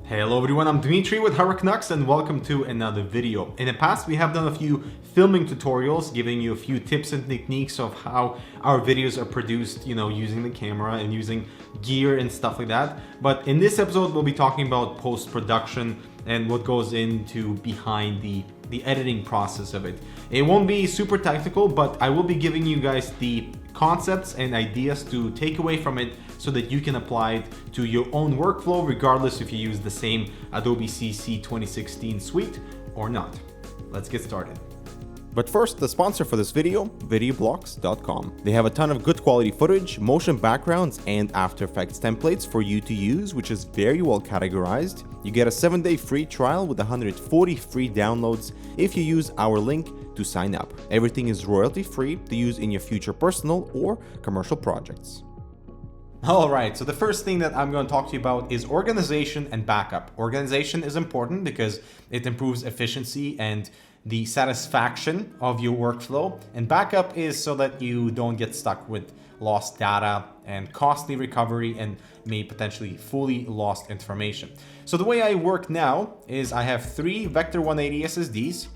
Hello everyone, I'm Dimitri with Canucks and welcome to another video. In the past we have done a few filming tutorials giving you a few tips and techniques of how our videos are produced, using the camera and using gear and stuff like that. But in this episode we'll be talking about post-production and what goes into behind the editing process of it. It won't be super technical, but I will be giving you guys the concepts and ideas to take away from it so that you can apply it to your own workflow regardless if you use the same Adobe CC 2016 suite or not. Let's get started. But first, the sponsor for this video, videoblocks.com. They have a ton of good quality footage, motion backgrounds, and After Effects templates for you to use, which is very well categorized. You get a 7-day free trial with 140 free downloads if you use our link to sign up. Everything is royalty free to use in your future personal or commercial projects. Alright, so the first thing that I'm going to talk to you about is organization and backup. Organization is important because it improves efficiency and the satisfaction of your workflow, and backup is so that you don't get stuck with lost data and costly recovery and may potentially fully lost information. So the way I work now is I have 3 Vector 180 SSDs.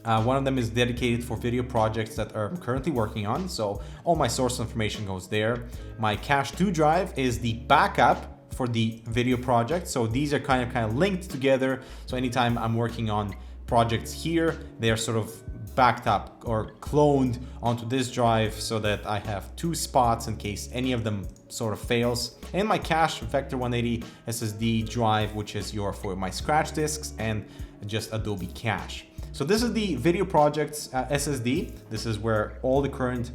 One of them is dedicated for video projects that I'm currently working on, so all my source information goes there. My Cache 2 drive is the backup for the video project, so these are kind of linked together, so anytime I'm working on projects here, they're sort of backed up or cloned onto this drive so that I have 2 spots in case any of them sort of fails. And my Cache Vector 180 SSD drive, which is for my scratch disks and just Adobe Cache. So this is the video projects SSD. This is where all the current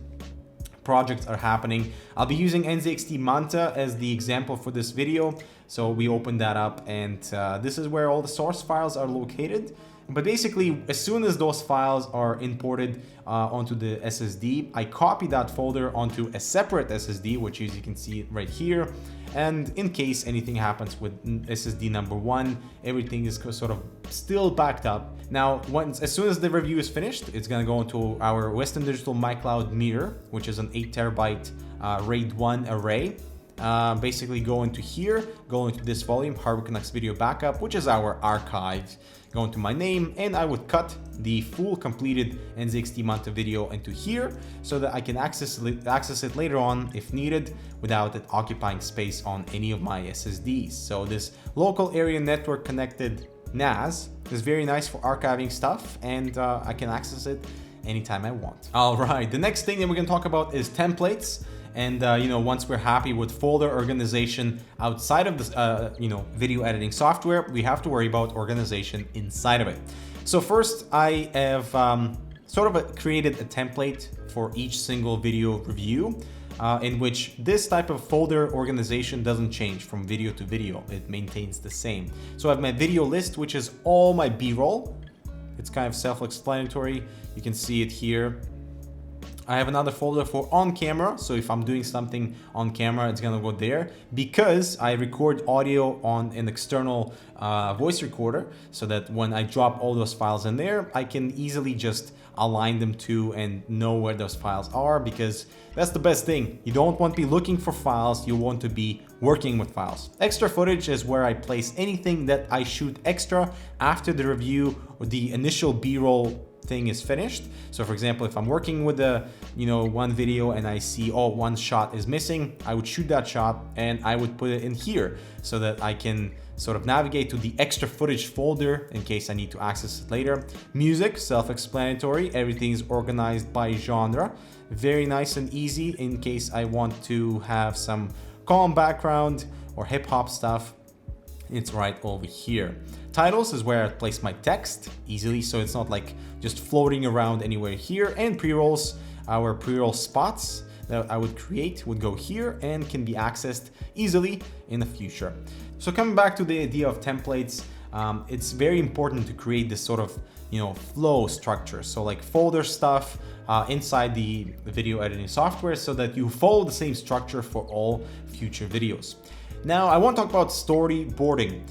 projects are happening. I'll be using NZXT Manta as the example for this video. So we open that up and this is where all the source files are located. But basically, as soon as those files are imported onto the SSD, I copy that folder onto a separate SSD, which as you can see right here. And in case anything happens with SSD number 1, everything is sort of still backed up. Now, as soon as the review is finished, it's gonna go into our Western Digital MyCloud Mirror, which is an 8 terabyte RAID 1 array. Basically go into here, go into this volume, Hardware Canucks Video Backup, which is our archive. Go into my name, and I would cut the full completed NZXT Manta video into here so that I can access it later on if needed without it occupying space on any of my SSDs. So this local area network connected NAS is very nice for archiving stuff, and I can access it anytime I want. All right, the next thing that we're gonna talk about is templates. And once we're happy with folder organization outside of this, video editing software, we have to worry about organization inside of it. So first, I have created a template for each single video review, in which this type of folder organization doesn't change from video to video. It maintains the same. So I have my video list, which is all my B-roll. It's kind of self-explanatory. You can see it here. I have another folder for on camera, so if I'm doing something on camera, it's gonna go there because I record audio on an external voice recorder, so that when I drop all those files in there, I can easily just align them to and know where those files are, because that's the best thing. You don't want to be looking for files, you want to be working with files. Extra footage is where I place anything that I shoot extra after the review or the initial B-roll thing is finished. So for example, if I'm working with one video and I see, one shot is missing, I would shoot that shot and I would put it in here so that I can sort of navigate to the extra footage folder in case I need to access it later. Music, self-explanatory, everything is organized by genre. Very nice and easy in case I want to have some calm background or hip-hop stuff. It's right over here. Titles is where I place my text easily, so it's not like just floating around anywhere here. And pre-rolls, our pre-roll spots that I would create would go here and can be accessed easily in the future. So coming back to the idea of templates, it's very important to create this sort of flow structure. So like folder stuff inside the video editing software so that you follow the same structure for all future videos. Now I want to talk about storyboarding.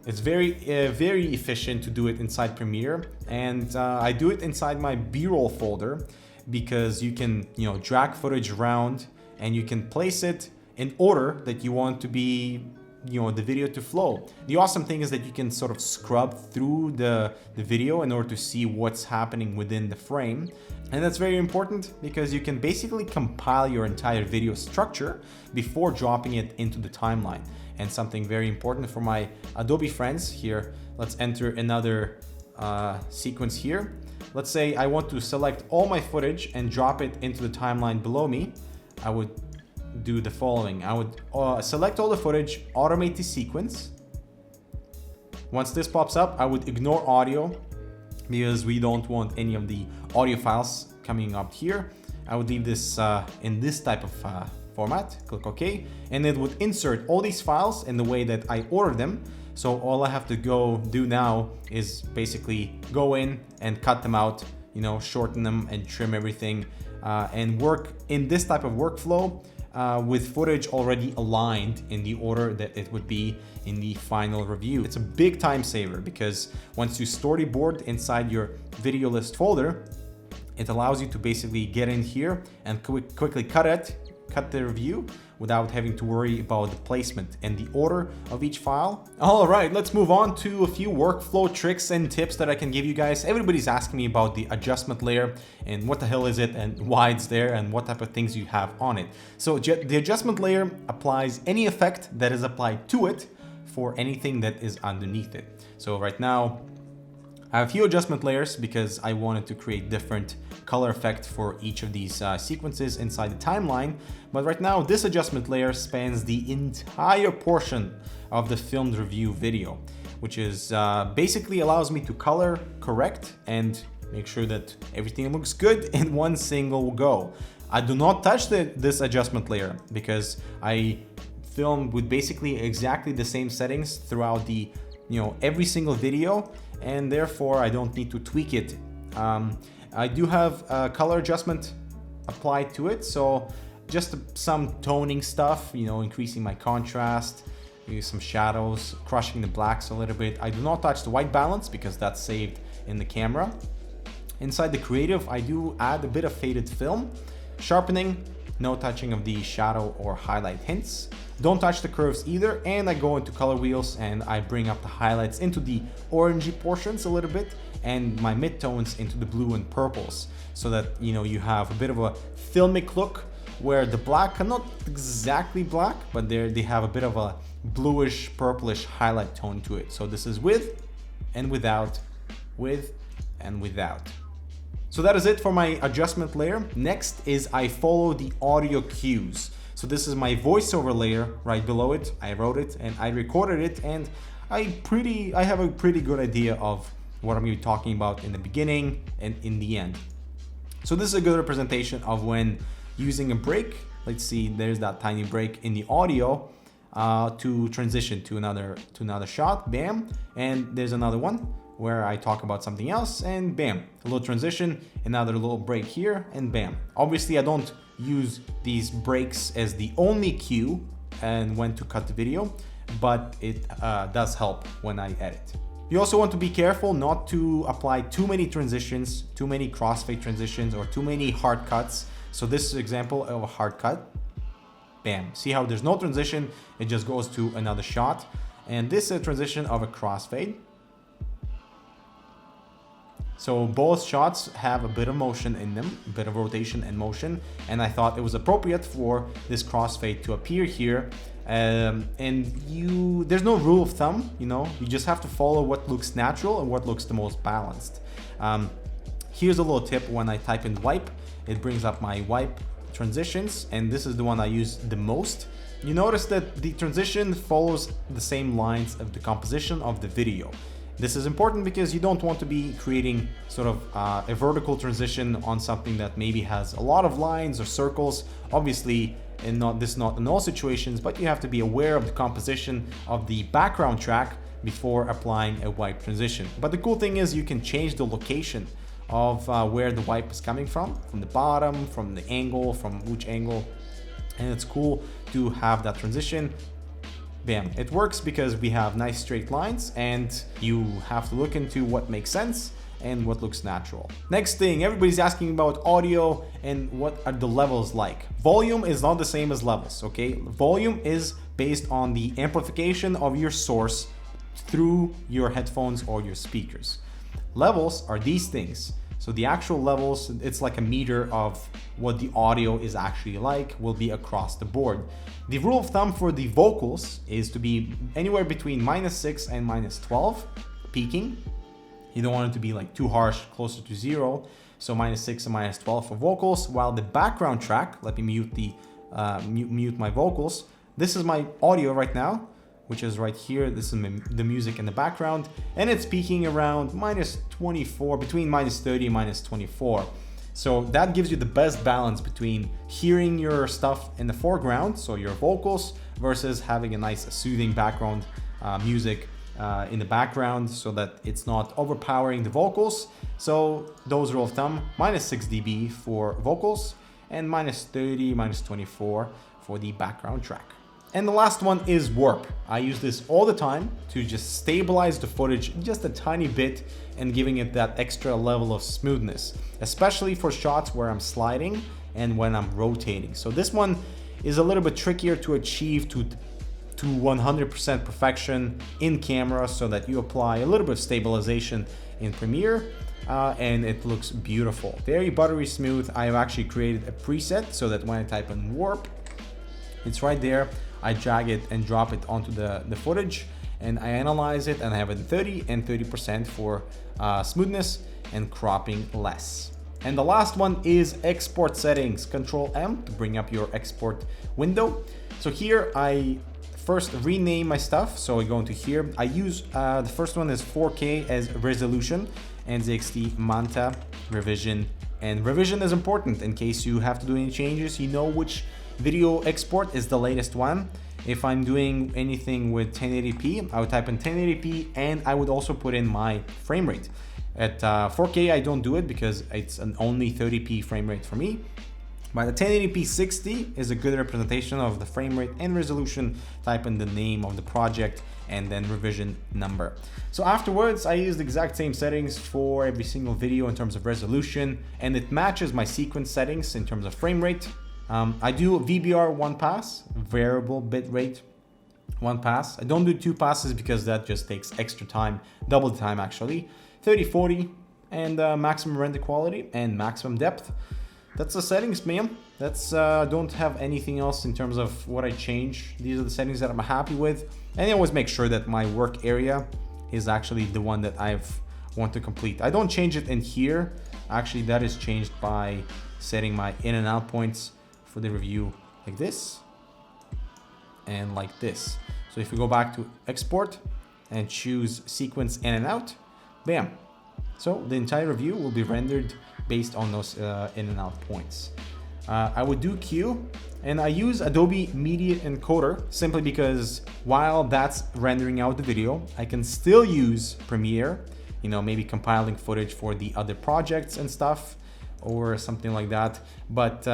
It's very efficient to do it inside Premiere, and I do it inside my B-roll folder because you can drag footage around and you can place it in order that you want to be the video to flow. The awesome thing is that you can sort of scrub through the video in order to see what's happening within the frame. And that's very important because you can basically compile your entire video structure before dropping it into the timeline. And something very important for my Adobe friends here, let's enter another sequence here. Let's say I want to select all my footage and drop it into the timeline below me. I would do the following. I would select all the footage, automate the sequence. Once this pops up, I would ignore audio because we don't want any of the audio files coming up here. I would leave this in this type of format, click OK, and it would insert all these files in the way that I ordered them. So all I have to go do now is basically go in and cut them out, shorten them and trim everything, and work in this type of workflow with footage already aligned in the order that it would be in the final review. It's a big time saver because once you storyboard inside your video list folder, it allows you to basically get in here and quickly cut the review without having to worry about the placement and the order of each file. All right, let's move on to a few workflow tricks and tips that I can give you guys. Everybody's asking me about the adjustment layer and what the hell is it and why it's there and what type of things you have on it. So the adjustment layer applies any effect that is applied to it for anything that is underneath it. So right now, I have a few adjustment layers because I wanted to create different color effect for each of these sequences inside the timeline. But right now, this adjustment layer spans the entire portion of the filmed review video, which is basically allows me to color correct and make sure that everything looks good in one single go. I do not touch this adjustment layer because I filmed with basically exactly the same settings throughout the every single video, and therefore I don't need to tweak it. I do have color adjustment applied to it, so just some toning stuff, increasing my contrast, use some shadows, crushing the blacks a little bit. I do not touch the white balance because that's saved in the camera. Inside the creative, I do add a bit of faded film, sharpening, no touching of the shadow or highlight hints. Don't touch the curves either, and I go into color wheels and I bring up the highlights into the orangey portions a little bit and my midtones into the blue and purples, so that you have a bit of a filmic look where the black are not exactly black, but they have a bit of a bluish purplish highlight tone to it. So this is with and without, with and without. So that is it for my adjustment layer. Next is I follow the audio cues. So this is my voiceover layer right below it. I wrote it and I recorded it, and I have a pretty good idea of what I'm going to be talking about in the beginning and in the end. So this is a good representation of when using a break. Let's see, there's that tiny break in the audio to transition to another shot, bam, and there's another one where I talk about something else, and bam, a little transition, another little break here, and bam. Obviously, I don't use these breaks as the only cue and when to cut the video, but it does help when I edit. You also want to be careful not to apply too many transitions, too many crossfade transitions, or too many hard cuts. So this is an example of a hard cut. Bam. See how there's no transition, it just goes to another shot. And this is a transition of a crossfade. So both shots have a bit of motion in them, a bit of rotation and motion, and I thought it was appropriate for this crossfade to appear here. There's no rule of thumb, you just have to follow what looks natural and what looks the most balanced. Here's a little tip: when I type in wipe, it brings up my wipe transitions, and this is the one I use the most. You notice that the transition follows the same lines of the composition of the video. This is important because you don't want to be creating sort of a vertical transition on something that maybe has a lot of lines or circles. Obviously, not in all situations, but you have to be aware of the composition of the background track before applying a wipe transition. But the cool thing is you can change the location of where the wipe is coming from the bottom, from the angle, from which angle, and it's cool to have that transition. Bam, it works because we have nice straight lines, and you have to look into what makes sense and what looks natural. Next thing, everybody's asking about audio and what are the levels like. Volume is not the same as levels, okay? Volume is based on the amplification of your source through your headphones or your speakers. Levels are these things. So the actual levels, it's like a meter of what the audio is actually like, will be across the board. The rule of thumb for the vocals is to be anywhere between -6 and -12 peaking. You don't want it to be like too harsh, closer to 0. So -6 and -12 for vocals, while the background track, let me mute my vocals. This is my audio right now, which is right here. This is the music in the background, and it's peaking around -24, between -30 and -24. So that gives you the best balance between hearing your stuff in the foreground, so your vocals, versus having a nice soothing background music in the background so that it's not overpowering the vocals. So those rule of thumb, -6 dB for vocals and -30, -24 for the background track. And the last one is warp. I use this all the time to just stabilize the footage just a tiny bit and giving it that extra level of smoothness, especially for shots where I'm sliding and when I'm rotating. So this one is a little bit trickier to achieve to 100% perfection in camera, so that you apply a little bit of stabilization in Premiere and it looks beautiful. Very buttery smooth. I have actually created a preset so that when I type in warp, it's right there. I drag it and drop it onto the footage, and I analyze it, and I have it 30 and 30% for smoothness and cropping less. And the last one is export settings. Control M to bring up your export window. So here I first rename my stuff. So I go into here. I use the first one is 4K as resolution, NZXT, Manta, revision. And revision is important in case you have to do any changes. You know which video export is the latest one. If I'm doing anything with 1080p, I would type in 1080p, and I would also put in my frame rate. At 4K, I don't do it because it's an only 30p frame rate for me. But the 1080p 60 is a good representation of the frame rate and resolution. Type in the name of the project and then revision number. So afterwards, I use the exact same settings for every single video in terms of resolution, and it matches my sequence settings in terms of frame rate. I do VBR 1 pass, variable bitrate 1 pass. I don't do 2 passes because that just takes extra time, double the time actually. 30/40 and maximum render quality and maximum depth. That's the settings, man. That's don't have anything else in terms of what I change. These are the settings that I'm happy with, and I always make sure that my work area is actually the one that I want to complete. I don't change it in here. Actually, that is changed by setting my in and out points for the review like this and like this. So if we go back to export and choose sequence in and out, bam. So the entire review will be rendered based on those in and out points. I would do Q, and I use Adobe Media Encoder simply because while that's rendering out the video, I can still use Premiere, you know, maybe compiling footage for the other projects and stuff or something like that. But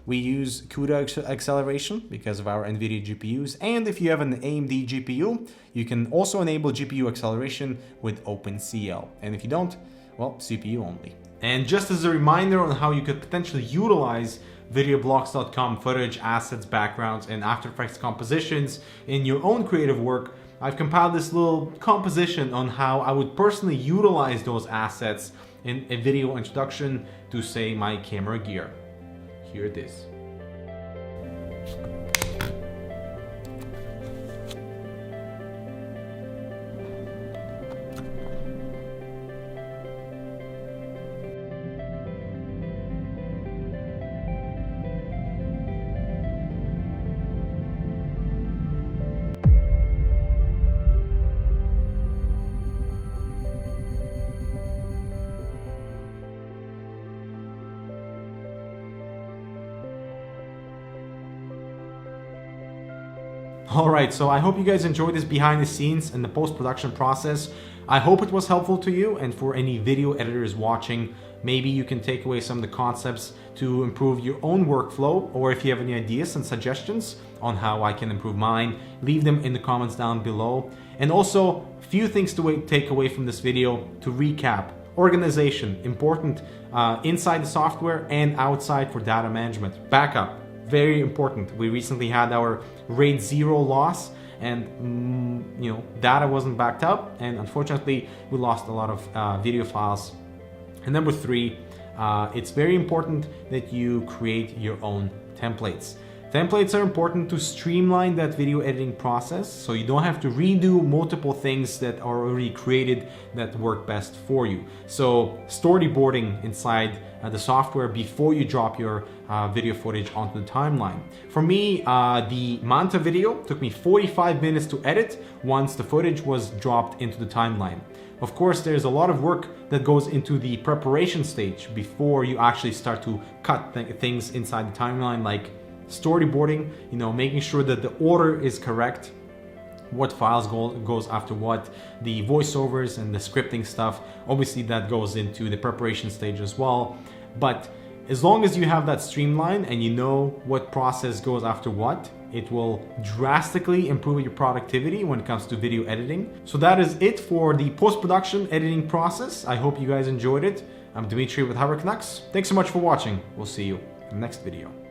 we use CUDA acceleration because of our NVIDIA GPUs. And if you have an AMD GPU, you can also enable GPU acceleration with OpenCL. And if you don't, well, CPU only. And just as a reminder on how you could potentially utilize videoblocks.com footage, assets, backgrounds, and After Effects compositions in your own creative work, I've compiled this little composition on how I would personally utilize those assets in a video introduction to, say, my camera gear. Here it is. Alright, so I hope you guys enjoyed this behind the scenes and the post-production process. I hope it was helpful to you, and for any video editors watching, maybe you can take away some of the concepts to improve your own workflow, or if you have any ideas and suggestions on how I can improve mine, leave them in the comments down below. And also, a few things to take away from this video to recap Organization, important inside the software and outside for data management. Backup, very important. We recently had our RAID 0 loss, and data wasn't backed up, and unfortunately we lost a lot of video files. And number 3, it's very important that you create your own templates. Templates are important to streamline that video editing process, so you don't have to redo multiple things that are already created that work best for you. So storyboarding inside the software before you drop your video footage onto the timeline. For me, the Manta video took me 45 minutes to edit once the footage was dropped into the timeline. Of course, there's a lot of work that goes into the preparation stage before you actually start to cut things inside the timeline, like storyboarding, making sure that the order is correct, what files goes after what, the voiceovers and the scripting stuff. Obviously that goes into the preparation stage as well. But as long as you have that streamlined and you know what process goes after what, it will drastically improve your productivity when it comes to video editing. So that is it for the post-production editing process. I hope you guys enjoyed it. I'm Dmitry with Canucks. Thanks so much for watching. We'll see you in the next video.